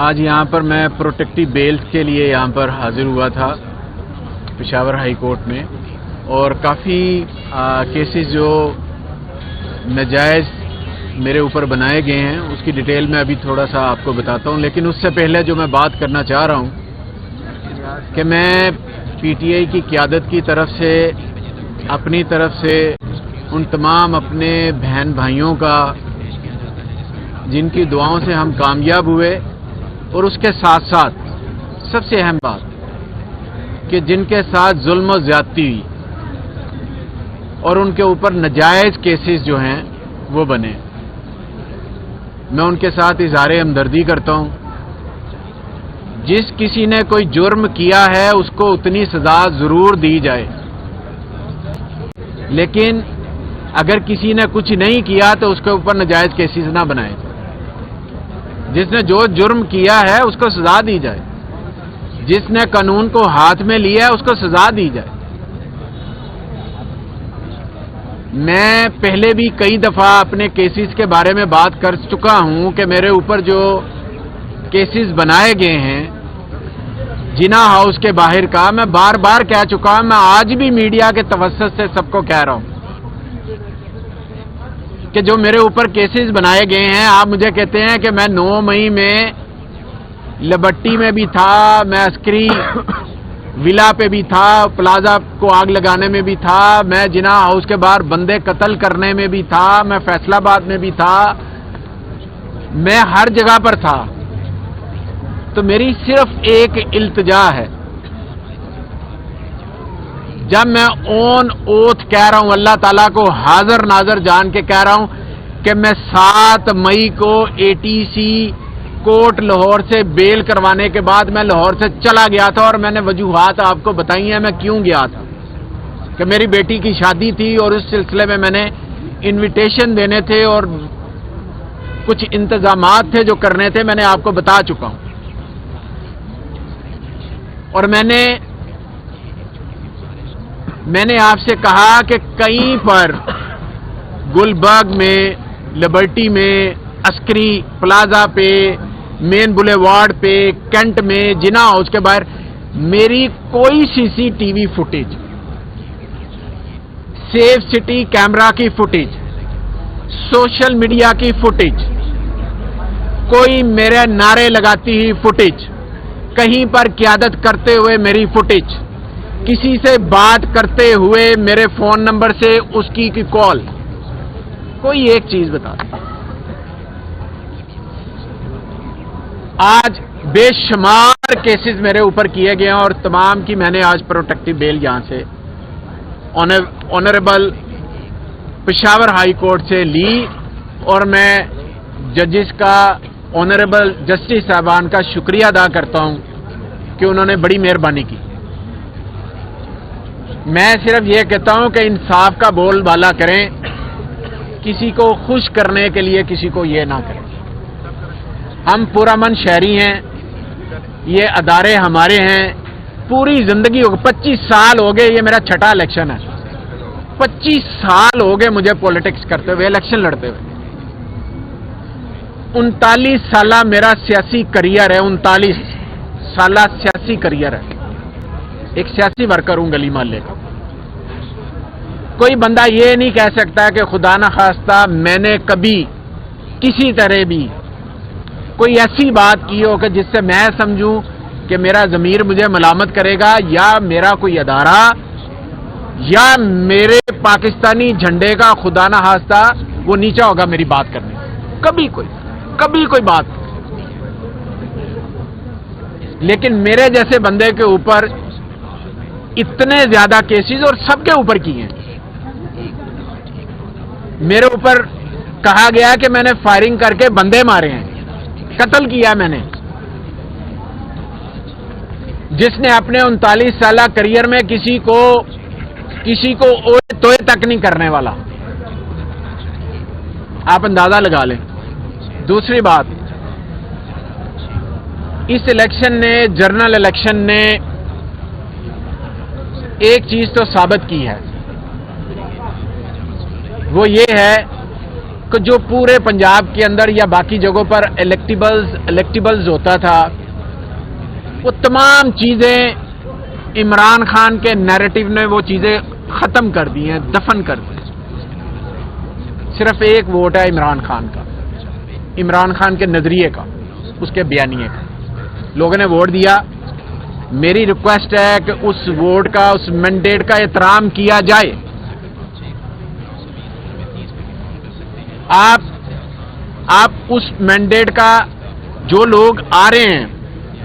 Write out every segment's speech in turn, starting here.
آج یہاں پر میں پروٹیکٹیو بیل کے لیے یہاں پر حاضر ہوا تھا پشاور ہائی کورٹ میں، اور کافی کیسز جو ناجائز میرے اوپر بنائے گئے ہیں اس کی ڈیٹیل میں ابھی تھوڑا سا آپ کو بتاتا ہوں، لیکن اس سے پہلے جو میں بات کرنا چاہ رہا ہوں کہ میں پی ٹی آئی کی قیادت کی طرف سے اپنی طرف سے ان تمام اپنے بہن بھائیوں کا جن کی دعاؤں سے ہم کامیاب ہوئے، اور اس کے ساتھ ساتھ سب سے اہم بات کہ جن کے ساتھ ظلم و زیادتی ہوئی اور ان کے اوپر ناجائز کیسز جو ہیں وہ بنے، میں ان کے ساتھ اظہار ہمدردی کرتا ہوں۔ جس کسی نے کوئی جرم کیا ہے اس کو اتنی سزا ضرور دی جائے، لیکن اگر کسی نے کچھ نہیں کیا تو اس کے اوپر ناجائز کیسز نہ بنائے جائے۔ جس نے جو جرم کیا ہے اس کو سزا دی جائے، جس نے قانون کو ہاتھ میں لیا ہے اس کو سزا دی جائے۔ میں پہلے بھی کئی دفعہ اپنے کیسز کے بارے میں بات کر چکا ہوں کہ میرے اوپر جو کیسز بنائے گئے ہیں جنا ہاؤس کے باہر کا، میں بار بار کہہ چکا ہوں، میں آج بھی میڈیا کے توسط سے سب کو کہہ رہا ہوں کہ جو میرے اوپر کیسز بنائے گئے ہیں، آپ مجھے کہتے ہیں کہ میں 9 مئی میں لبٹی میں بھی تھا، میں عسکری ولا پہ بھی تھا، پلازا کو آگ لگانے میں بھی تھا، میں جناح ہاؤس کے باہر بندے قتل کرنے میں بھی تھا، میں فیصل آباد میں بھی تھا، میں ہر جگہ پر تھا۔ تو میری صرف ایک التجا ہے، جب میں اون اوتھ کہہ رہا ہوں، اللہ تعالیٰ کو حاضر ناظر جان کے کہہ رہا ہوں کہ میں 7 مئی کو ATC کورٹ لاہور سے بیل کروانے کے بعد میں لاہور سے چلا گیا تھا، اور میں نے وجوہات آپ کو بتائی ہیں میں کیوں گیا تھا، کہ میری بیٹی کی شادی تھی اور اس سلسلے میں نے انویٹیشن دینے تھے اور کچھ انتظامات تھے جو کرنے تھے، میں نے آپ کو بتا چکا ہوں۔ اور میں نے آپ سے کہا کہ کہیں پر گلبرگ میں، لبرٹی میں، عسکری پلازا پہ، مین بولیوارڈ پہ، کینٹ میں، جناح ہاؤس کے باہر میری کوئی CCTV footage, safe city camera کی فوٹیج، سوشل میڈیا کی فوٹیج، کوئی میرے نعرے لگاتی ہوئی فوٹیج، کہیں پر قیادت کرتے ہوئے میری فوٹیج، کسی سے بات کرتے ہوئے میرے فون نمبر سے اس کی کال، کوئی ایک چیز بتا دیں۔ آج بے شمار کیسز میرے اوپر کیے گئے ہیں، اور تمام کی میں نے آج پروٹیکٹیو بیل یہاں سے آنریبل پشاور ہائی کورٹ سے لی، اور میں ججز کا، آنریبل جسٹس صاحبان کا شکریہ ادا کرتا ہوں کہ انہوں نے بڑی مہربانی کی۔ میں صرف یہ کہتا ہوں کہ انصاف کا بول بالا کریں، کسی کو خوش کرنے کے لیے کسی کو یہ نہ کریں۔ ہم پرامن شہری ہیں، یہ ادارے ہمارے ہیں، پوری زندگی 25 سال ہو گئے، یہ میرا 6واں الیکشن ہے، 25 سال ہو گئے مجھے پولیٹکس کرتے ہوئے، الیکشن لڑتے ہوئے۔ 39 سالہ میرا سیاسی کریئر ہے، 39 سالہ سیاسی کریئر ہے، ایک سیاسی ورکر ہوں گلی محلے کا۔ کوئی بندہ یہ نہیں کہہ سکتا کہ خدا نخواستہ میں نے کبھی کسی طرح بھی کوئی ایسی بات کی ہو کہ جس سے میں سمجھوں کہ میرا ضمیر مجھے ملامت کرے گا، یا میرا کوئی ادارہ یا میرے پاکستانی جھنڈے کا خدا نخواستہ وہ نیچا ہوگا میری بات کرنے سے، کبھی کوئی بات۔ لیکن میرے جیسے بندے کے اوپر اتنے زیادہ کیسز، اور سب کے اوپر کی ہیں۔ میرے اوپر کہا گیا کہ میں نے فائرنگ کر کے بندے مارے ہیں، قتل کیا میں نے۔ جس نے اپنے 39 سالہ کریئر میں کسی کو اوے توئے تک نہیں کرنے والا، آپ اندازہ لگا لیں۔ دوسری بات، اس الیکشن نے، جنرل الیکشن نے ایک چیز تو ثابت کی ہے، وہ یہ ہے جو پورے پنجاب کے اندر یا باقی جگہوں پر الیکٹیبلز ہوتا تھا، وہ تمام چیزیں عمران خان کے نیریٹو نے وہ چیزیں ختم کر دی ہیں، دفن کر دی. صرف ایک ووٹ ہے عمران خان کا، عمران خان کے نظریے کا، اس کے بیانیے کا. لوگوں نے ووٹ دیا. میری ریکویسٹ ہے کہ اس ووٹ کا، اس مینڈیٹ کا احترام کیا جائے. آپ اس مینڈیٹ کا، جو لوگ آ رہے ہیں،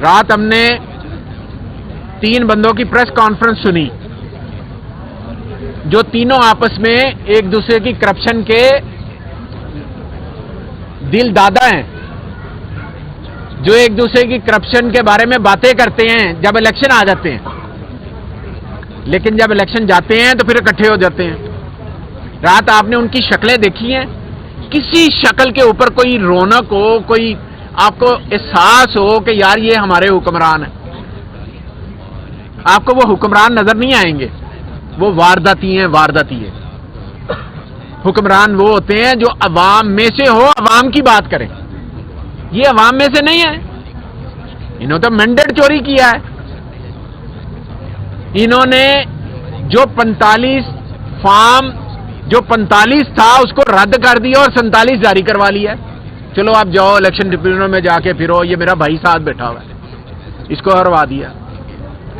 رات ہم نے 3 بندوں کی پریس کانفرنس سنی جو تینوں آپس میں ایک دوسرے کی کرپشن کے دل دادا ہیں، جو ایک دوسرے کی کرپشن کے بارے میں باتیں کرتے ہیں جب الیکشن آ جاتے ہیں، لیکن جب الیکشن جاتے ہیں تو پھر اکٹھے ہو جاتے ہیں. رات آپ نے ان کی شکلیں دیکھی ہیں؟ کسی شکل کے اوپر کوئی رونق ہو، کوئی آپ کو احساس ہو کہ یار یہ ہمارے حکمران ہیں؟ آپ کو وہ حکمران نظر نہیں آئیں گے. وہ وارداتی ہیں. حکمران وہ ہوتے ہیں جو عوام میں سے ہو، عوام کی بات کریں. یہ عوام میں سے نہیں ہے. انہوں تو مینڈیٹ چوری کیا ہے. انہوں نے جو 45 فارم جو 45 تھا اس کو رد کر دیا اور 47 جاری کروا لیا. چلو آپ جاؤ الیکشن ٹریبیونل میں جا کے پھرو. یہ میرا بھائی ساتھ بیٹھا ہوا ہے، اس کو ہروا دیا.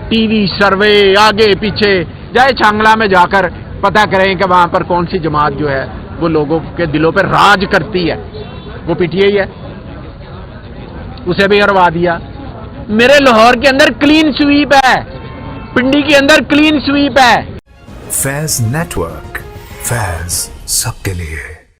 ٹی وی سروے آگے پیچھے جائے، چھانگلا میں جا کر پتہ کریں کہ وہاں پر کون سی جماعت جو ہے وہ لوگوں کے دلوں پہ راج کرتی ہے. وہ پی ٹی آئی ہے، اسے بھی ہروا دیا. میرے لاہور کے اندر کلین سویپ ہے، پنڈی کے اندر کلین سویپ ہے. فیض نیٹ ورک، فیض سب کے لیے.